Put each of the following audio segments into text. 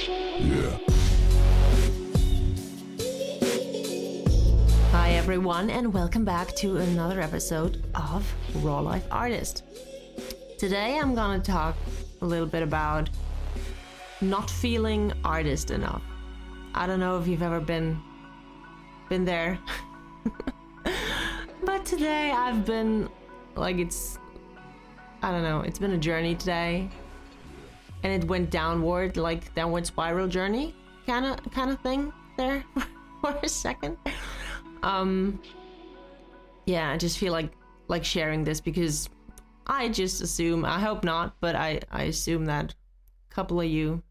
Yeah. Hi everyone, and welcome back to another episode of Raw Life Artist. Today I'm gonna talk a little bit about not feeling artist enough. I don't know if you've ever been there. But today I've been it's been a journey today, and it went downward, like downward spiral journey kind of thing there for a second. I just feel like sharing this because I just assume, I hope not, but I assume that a couple of you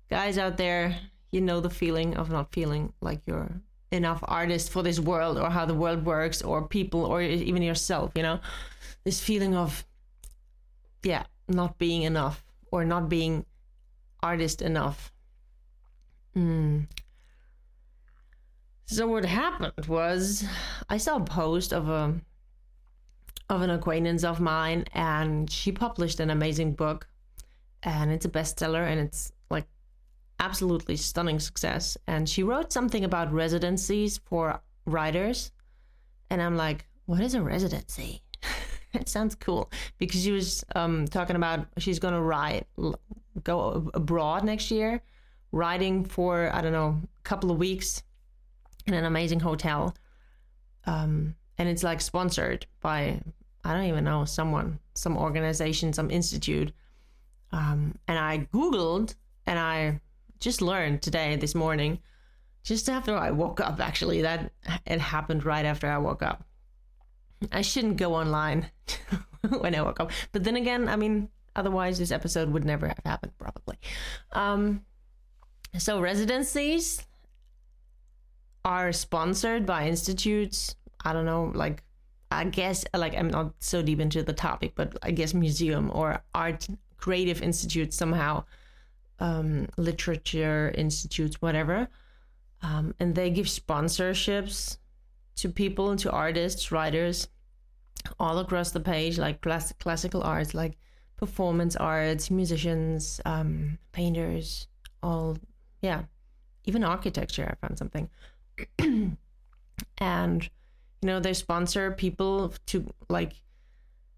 guys out there, you know the feeling of not feeling like you're enough artist for this world, or how the world works, or people, or even yourself, this feeling of not being enough, or not being artist enough. So what happened was, I saw a post of an acquaintance of mine, and she published an amazing book, and it's a bestseller, and it's like absolutely stunning success. And she wrote something about residencies for writers, and I'm like, what is a residency? It sounds cool, because she was talking about she's gonna go abroad next year, writing for, I don't know, a couple of weeks in an amazing hotel, and it's like sponsored by, I don't even know, some organization, some institute, and I googled, and I just learned this morning, just after I woke up, actually, that it happened right after I woke up. I shouldn't go online when I woke up, but then again, I mean, otherwise this episode would never have happened, probably. So residencies are sponsored by institutes. I don't know, I guess, I'm not so deep into the topic, but I guess museum or art creative institutes somehow, literature institutes, whatever, and they give sponsorships to people, to artists, writers, all across the page, like classical arts, like performance arts, musicians, painters, even architecture. I found something. And they sponsor people to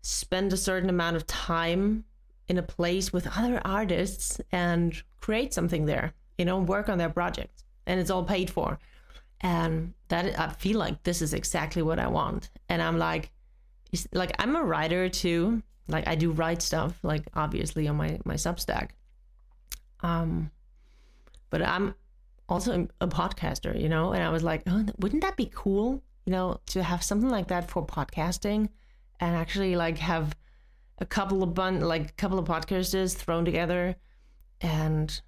spend a certain amount of time in a place with other artists and create something there, work on their projects, and it's all paid for. And that, I feel like this is exactly what I want. And I'm I'm a writer too. I do write stuff, obviously on my Substack. But I'm also a podcaster, and I was like, oh, wouldn't that be cool, to have something like that for podcasting, and actually have a couple of podcasters thrown together and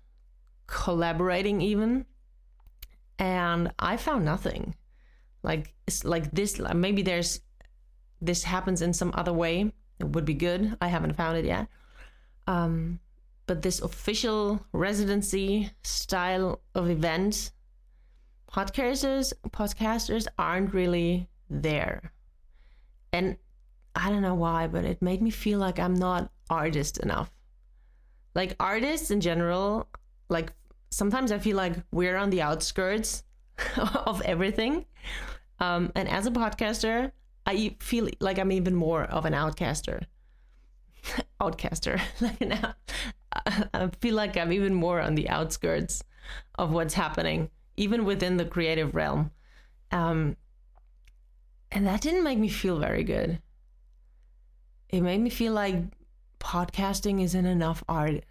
collaborating even. And I found nothing it's like this. Maybe this happens in some other way. It would be good. I haven't found it yet. But this official residency style of event, podcasters aren't really there. And I don't know why, but it made me feel like I'm not artist enough. Artists in general, sometimes I feel like we're on the outskirts of everything. And as a podcaster, I feel like I'm even more of an outcaster. I feel like I'm even more on the outskirts of what's happening, even within the creative realm. And that didn't make me feel very good. It made me feel like podcasting isn't enough art,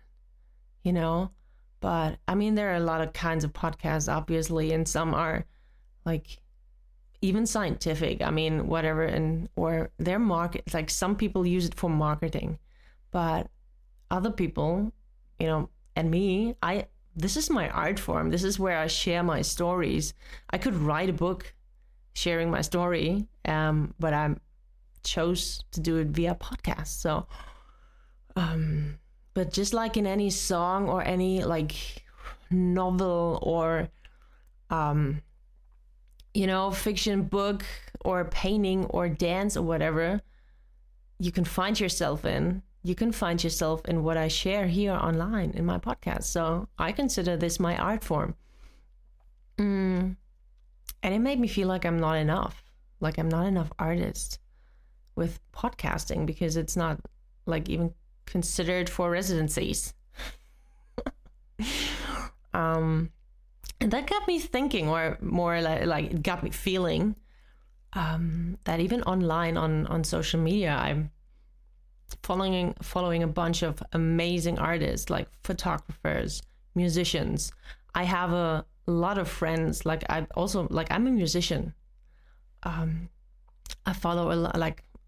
But I mean, there are a lot of kinds of podcasts, obviously, and some are even scientific. I mean, whatever, or their market, some people use it for marketing, but other people, and me, this is my art form. This is where I share my stories. I could write a book sharing my story, but I chose to do it via podcast. So, but just like in any song or any novel or fiction book or painting or dance or whatever you can find yourself in, you can find yourself in what I share here online in my podcast. So I consider this my art form. And it made me feel like I'm not enough, like I'm not enough artist with podcasting, because it's not like even considered for residencies. And that got me thinking, or more like it got me feeling that even online on social media, I'm following a bunch of amazing artists, like photographers, musicians. I have a lot of friends. Like I'm a musician. I follow a lot.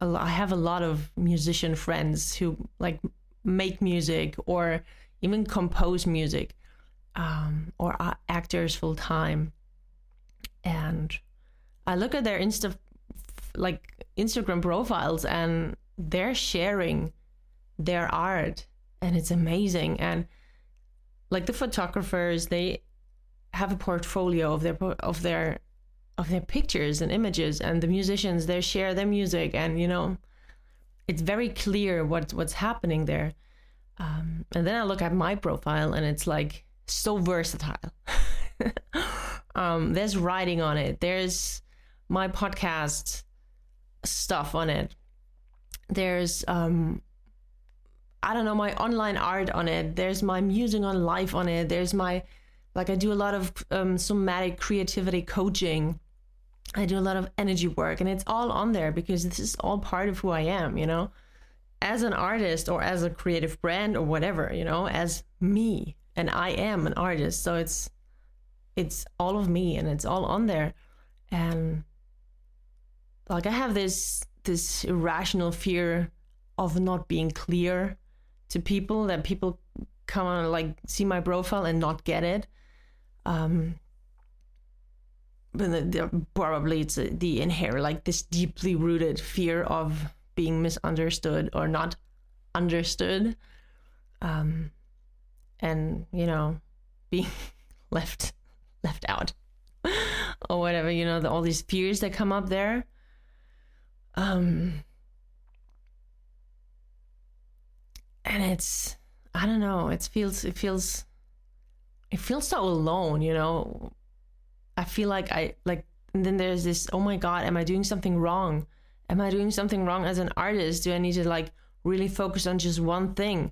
I have a lot of musician friends who like make music or even compose music, or are actors full time. And I look at their Instagram profiles, and they're sharing their art, and it's amazing. And like the photographers, they have a portfolio of their pictures and images, and the musicians, they share their music, and it's very clear what's happening there. And then I look at my profile, and it's like so versatile. There's writing on it, there's my podcast stuff on it, there's I don't know, my online art on it, there's my musing on life on it, there's my, like, I do a lot of somatic creativity coaching, I do a lot of energy work, and it's all on there because this is all part of who I am, as an artist or as a creative brand or whatever, as me. And I am an artist, so it's all of me, and it's all on there. And like I have this irrational fear of not being clear to people, that people come on, like, see my profile and not get it. But probably it's the inherent, like, this deeply rooted fear of being misunderstood or not understood, and being left out or whatever, all these fears that come up there. And it's, I don't know, it feels so alone, I feel like and then there's this, oh my God, am I doing something wrong? Am I doing something wrong as an artist? Do I need to like really focus on just one thing?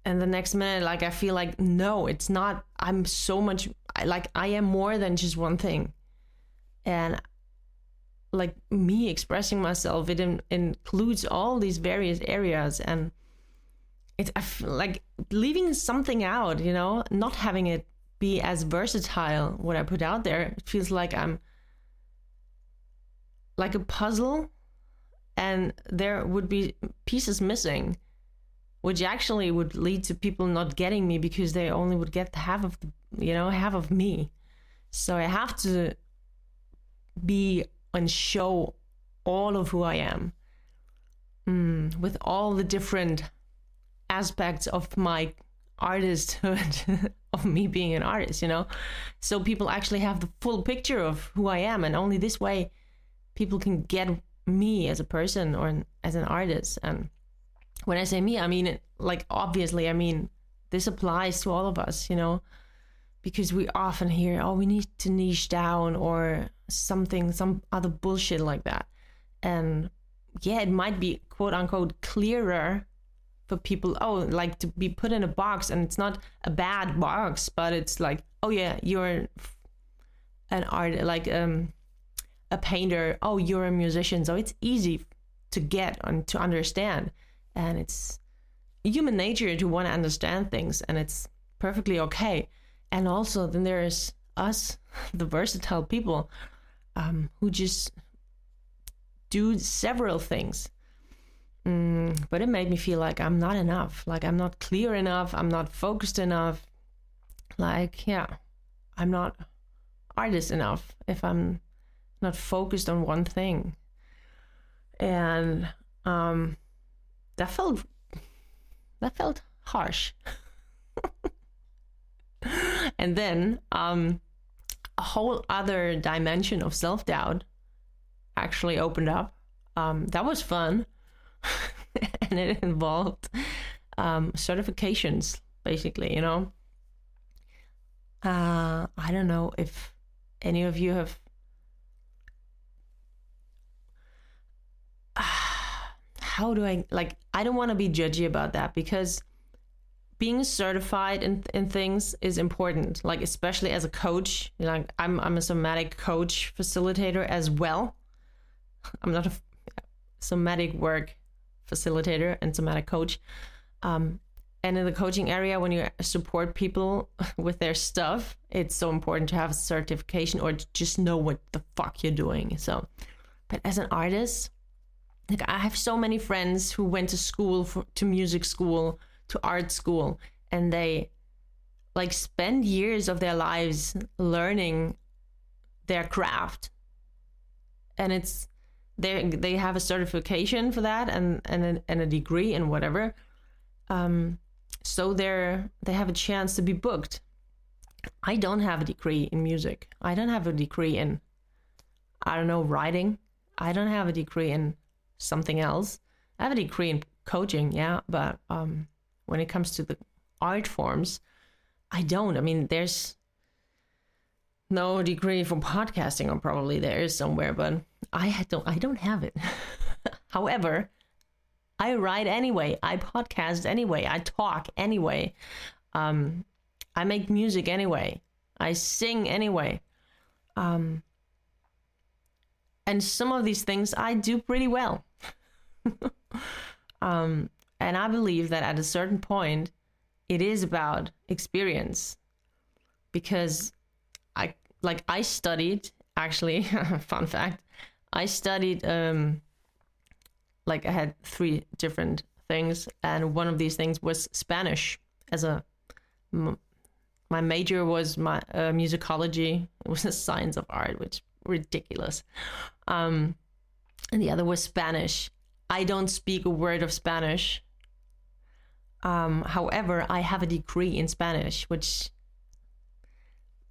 And the next minute, like, I feel like, no, it's not. I'm so much, I am more than just one thing. And like, me expressing myself, it includes all these various areas. And I feel like leaving something out, not having it be as versatile, what I put out there, it feels like I'm like a puzzle, and there would be pieces missing, which actually would lead to people not getting me because they only would get half of half of me. So I have to be and show all of who I am, with all the different aspects of my artisthood, of me being an artist, so people actually have the full picture of who I am, and only this way people can get me as a person or as an artist. And when I say me, I mean it, like, obviously, I mean, this applies to all of us, because we often hear, oh, we need to niche down or something, some other bullshit like that. And yeah, it might be quote unquote clearer for people, like, to be put in a box, and it's not a bad box, but it's like, oh yeah, you're an art, like a painter, oh, you're a musician, so it's easy to get and to understand. And it's human nature to want to understand things, and it's perfectly okay. And also then there's us, the versatile people, who just do several things. But it made me feel like I'm not enough, like I'm not clear enough, I'm not focused enough, like, yeah, I'm not artist enough if I'm not focused on one thing. And that felt harsh. And then a whole other dimension of self-doubt actually opened up. That was fun. and it involved certifications, basically, you know. I don't know if any of you have how do I, like, I don't want to be judgy about that, because being certified in things is important, like especially as a coach. Like I'm a somatic coach facilitator as well. I'm not a somatic work facilitator and somatic coach. And in the coaching area, when you support people with their stuff, it's so important to have a certification or to just know what the fuck you're doing. So, but as an artist, like I have so many friends who went to school, to music school, to art school, and they like spend years of their lives learning their craft, and it's they have a certification for that and a degree and whatever, so they have a chance to be booked. I don't have a degree in music. I don't have a degree in, I don't know, writing. I don't have a degree in something else. I have a degree in coaching, yeah, but when it comes to the art forms, I don't. I mean, there's no degree for podcasting, or probably there is somewhere, but I don't have it. However, I write anyway, I podcast anyway, I talk anyway, I make music anyway, I sing anyway, and some of these things I do pretty well. And I believe that at a certain point, it is about experience, because I studied, actually, fun fact, I studied, like I had 3 different things, and one of these things was Spanish. My major was my musicology. It was a science of art, which is ridiculous. And the other was Spanish. I don't speak a word of Spanish. However, I have a degree in Spanish, which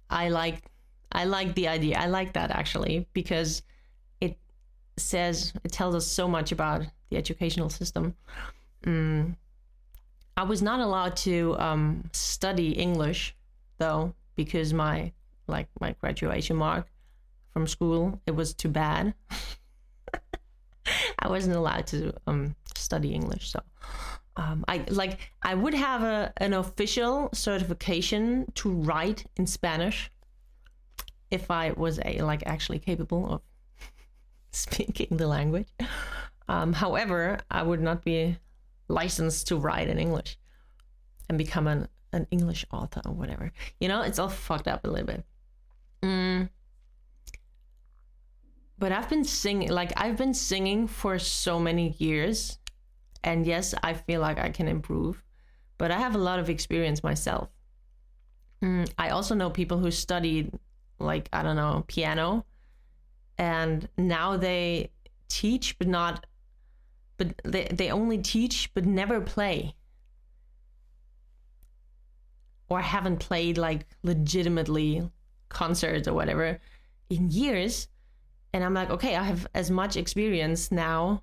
I like the idea. I like that, actually, because it tells us so much about the educational system. I was not allowed to study English, though, because my graduation mark from school, it was too bad. I wasn't allowed to study English, so I would have an official certification to write in Spanish if I was actually capable of speaking the language. However, I would not be licensed to write in English and become an English author or whatever. You know, it's all fucked up a little bit. But I've been singing for so many years, and yes, I feel like I can improve, but I have a lot of experience myself. I also know people who studied, like, I don't know, piano, and now they teach, but they only teach but never play, or haven't played like legitimately concerts or whatever in years. And I'm like, okay, I have as much experience now,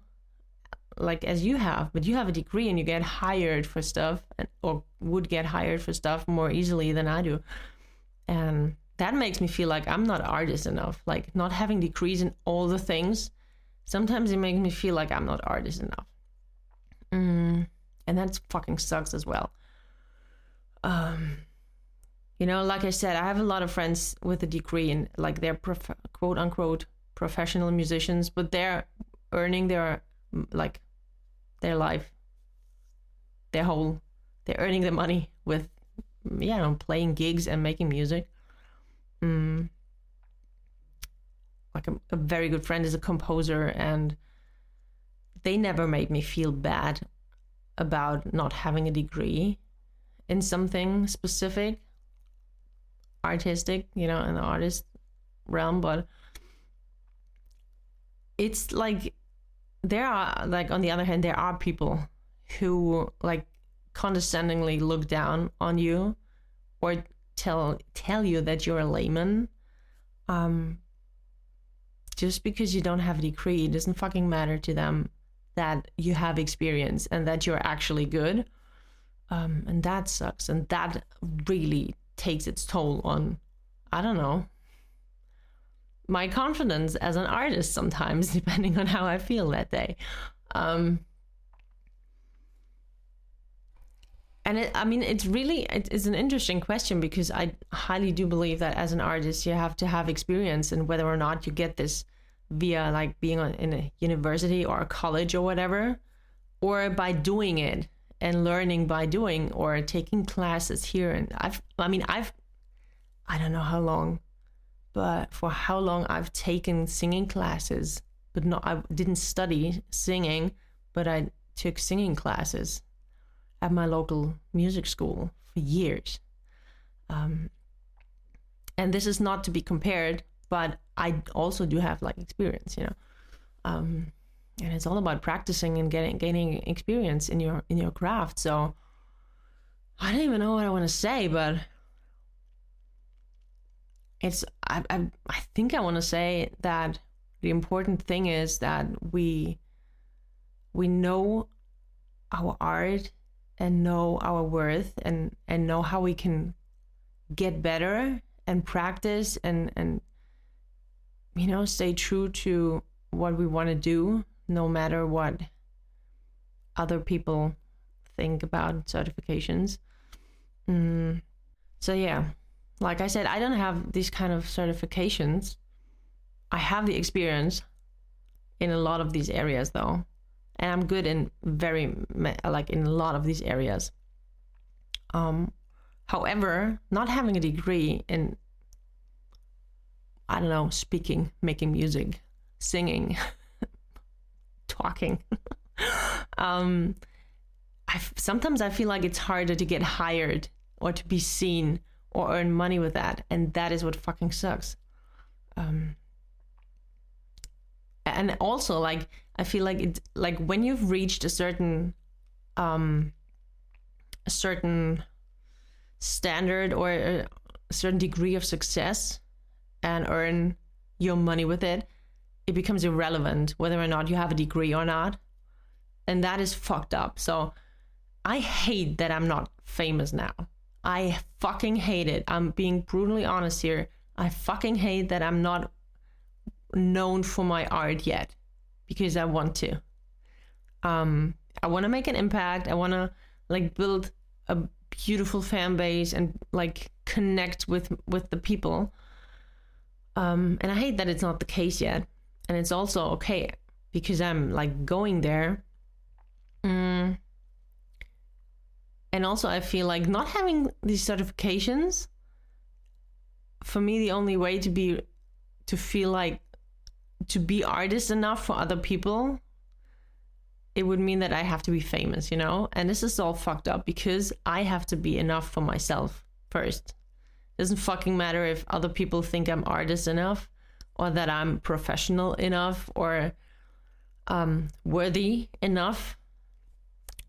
like, as you have, but you have a degree and you get hired for stuff, or would get hired for stuff more easily than I do. And that makes me feel like I'm not artist enough. Like, not having degrees in all the things, sometimes it makes me feel like I'm not artist enough. And that fucking sucks as well. You know, like I said, I have a lot of friends with a degree in, like, they're quote unquote professional musicians, but they're earning their life, they're earning the money with, playing gigs and making music. Like a very good friend is a composer, and they never made me feel bad about not having a degree in something specific, artistic, in the artist realm. But it's like, there are, like, on the other hand, there are people who like condescendingly look down on you, or tell you that you're a layman, just because you don't have a degree. It doesn't fucking matter to them. that you have experience and that you're actually good. And that sucks. And that really takes its toll on, I don't know, my confidence as an artist sometimes, depending on how I feel that day. And it's an interesting question, because I highly do believe that as an artist, you have to have experience, and whether or not you get this via like being in a university or a college or whatever, or by doing it and learning by doing, or taking classes here. And I don't know how long, but for how long I've taken singing classes, but I didn't study singing, but I took singing classes at my local music school for years. And this is not to be compared, but I also do have like experience, and it's all about practicing and gaining experience in your craft. So I don't even know what I want to say, but I think I want to say that the important thing is that we know our art and know our worth, and know how we can get better and practice and stay true to what we want to do, no matter what other people think about certifications. So yeah, like I said, I don't have these kind of certifications. I have the experience in a lot of these areas though. And I'm good in in a lot of these areas. However, not having a degree in, I don't know, speaking, making music, singing, talking, sometimes I feel like it's harder to get hired or to be seen or earn money with that. And that is what fucking sucks. And also, like, I feel like it's like when you've reached a certain standard or a certain degree of success and earn your money with it, it becomes irrelevant whether or not you have a degree or not. And that is fucked up. So I hate that I'm not famous now. I fucking hate it. I'm being brutally honest here. I fucking hate that I'm not known for my art yet, because I want to. I want to make an impact. I want to like build a beautiful fan base and like connect with the people. And I hate that it's not the case yet. And it's also okay because I'm like going there. And also I feel like not having these certifications, for me, the only way to feel like to be artist enough for other people, it would mean that I have to be famous, and this is all fucked up because I have to be enough for myself first. It doesn't fucking matter if other people think I'm artist enough or that I'm professional enough or worthy enough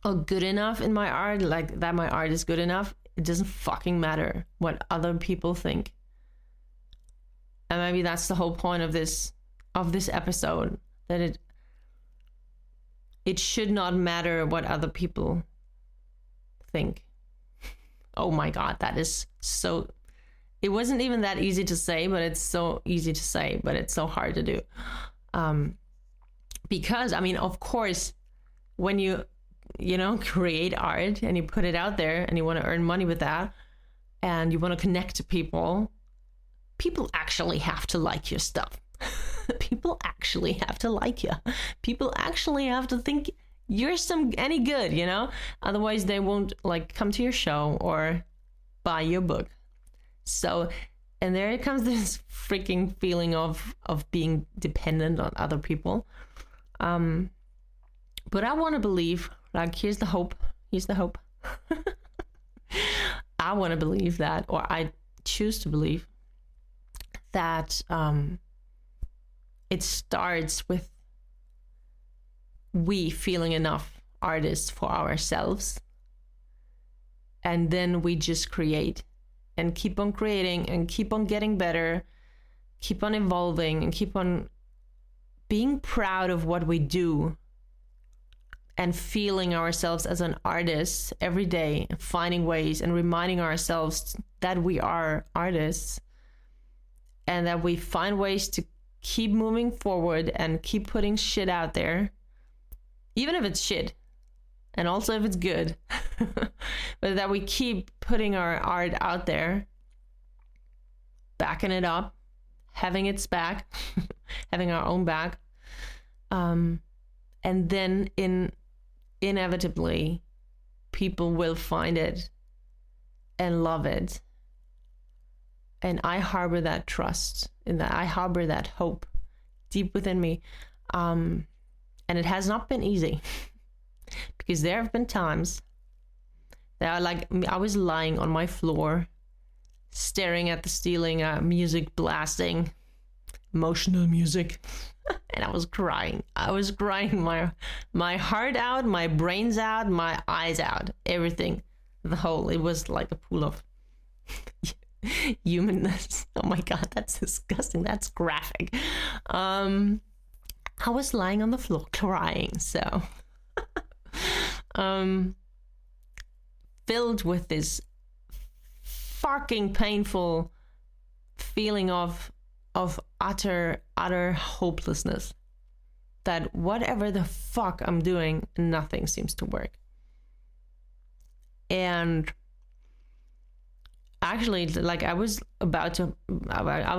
or good enough in my art, like that my art is good enough. It doesn't fucking matter what other people think. And maybe that's the whole point of this episode, that it should not matter what other people think. Oh my God, that is so, it wasn't even that easy to say, but it's so easy to say, but it's so hard to do. Because, I mean, of course, when you create art and you put it out there and you want to earn money with that and you want to connect to people actually have to like your stuff. People actually have to like you. People actually have to think you're any good, Otherwise they won't like come to your show or buy your book. So, and there comes this freaking feeling of being dependent on other people. But I want to believe, like, here's the hope. I want to believe that, or I choose to believe that it starts with we feeling enough artists for ourselves, and then we just create and keep on creating and keep on getting better, keep on evolving and keep on being proud of what we do and feeling ourselves as an artist every day, finding ways and reminding ourselves that we are artists and that we find ways to keep moving forward and keep putting shit out there, even if it's shit, and also if it's good, but that we keep putting our art out there, backing it up, having its back, having our own back, and then inevitably people will find it and love it. And I harbor that trust in that. I harbor that hope deep within me. And it has not been easy because there have been times that I was lying on my floor, staring at the ceiling, music blasting, emotional music. And I was crying. I was crying my heart out, my brains out, my eyes out, everything, the whole. It was like a pool of humanness. Oh my God, that's disgusting. That's graphic. I was lying on the floor crying, so filled with this fucking painful feeling of utter hopelessness, that whatever the fuck I'm doing, nothing seems to work. And actually, like I was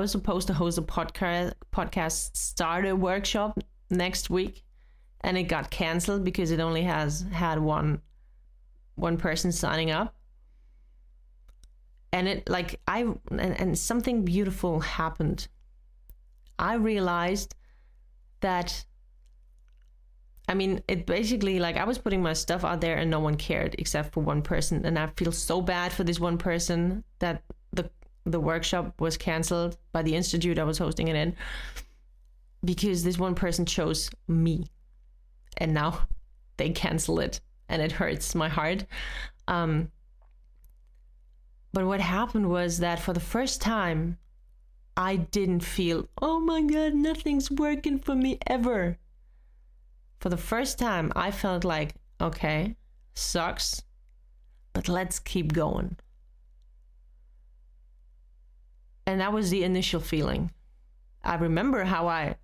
supposed to host a podcast starter workshop next week, and it got canceled because it only had one person signing up. And it and something beautiful happened. I realized that, I mean, it basically, like, I was putting my stuff out there and no one cared except for one person. And I feel so bad for this one person that the workshop was canceled by the institute I was hosting it in, because this one person chose me. And now they cancel it, and it hurts my heart. But what happened was that for the first time, I didn't feel, oh my God, nothing's working for me ever. For the first time, I felt like, okay, sucks, but let's keep going. And that was the initial feeling. I remember how I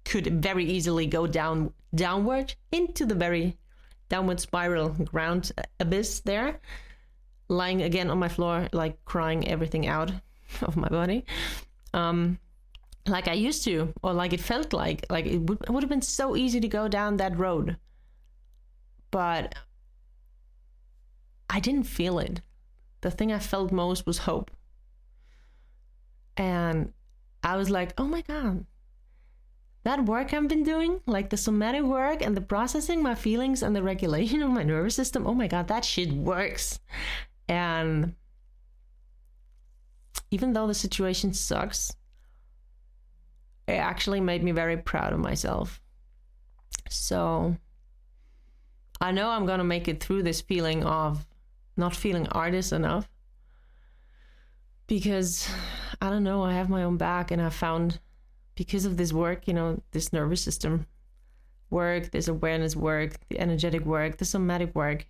could very easily go downward into the very downward spiral ground abyss there, lying again on my floor, like crying everything out of my body, like I used to, or like it felt like it would have been so easy to go down that road, but I didn't feel it. The thing I felt most was hope. And I was like, oh my God, that work I've been doing, like the somatic work and the processing my feelings and the regulation of my nervous system, oh my God, that shit works. And even though the situation sucks, it actually made me very proud of myself. So I know I'm gonna make it through this feeling of not feeling artist enough, because I don't know, I have my own back, and I found, because of this work, this nervous system work, this awareness work, the energetic work, the somatic work,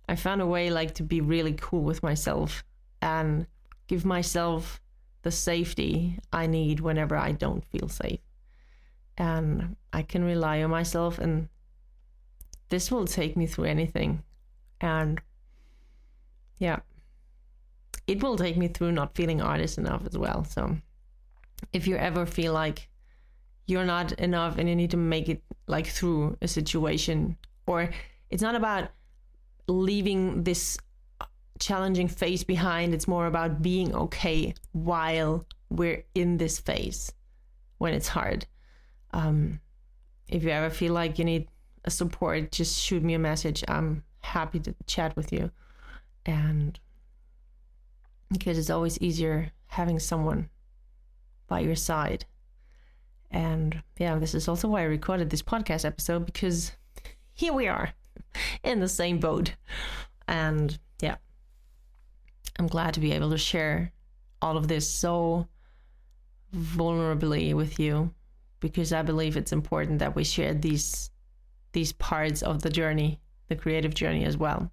I found a way to be really cool with myself and give myself the safety I need whenever I don't feel safe. And I can rely on myself, and this will take me through anything. And yeah, it will take me through not feeling artist enough as well. So if you ever feel like you're not enough and you need to make it through a situation, or it's not about leaving this challenging phase behind, it's more about being okay while we're in this phase when it's hard. If you ever feel like you need a support, just shoot me a message. I'm happy to chat with you, and because it's always easier having someone by your side. And yeah, this is also why I recorded this podcast episode, because here we are in the same boat. And yeah, I'm glad to be able to share all of this so vulnerably with you, because I believe it's important that we share these these parts of the journey, the creative journey as well.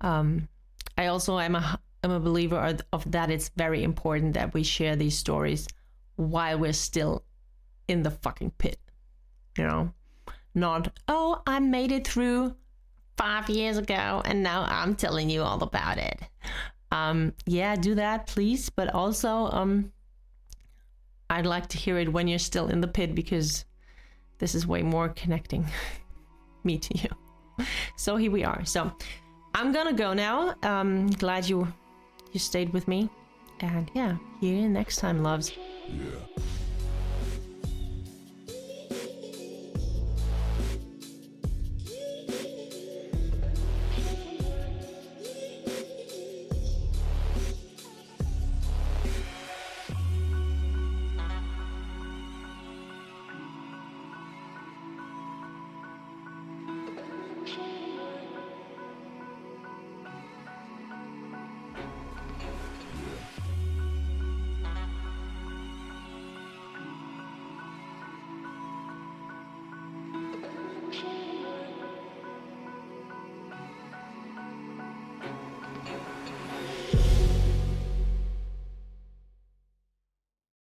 I also am a believer of that. It's very important that we share these stories while we're still in the fucking pit, you know, not, oh, I made it through 5 years ago and now I'm telling you all about it. Yeah, do that, please. But also, I'd like to hear it when you're still in the pit, because this is way more connecting me to you. So here we are. So I'm gonna go now. Glad you stayed with me. And yeah, see you next time, loves. Yeah.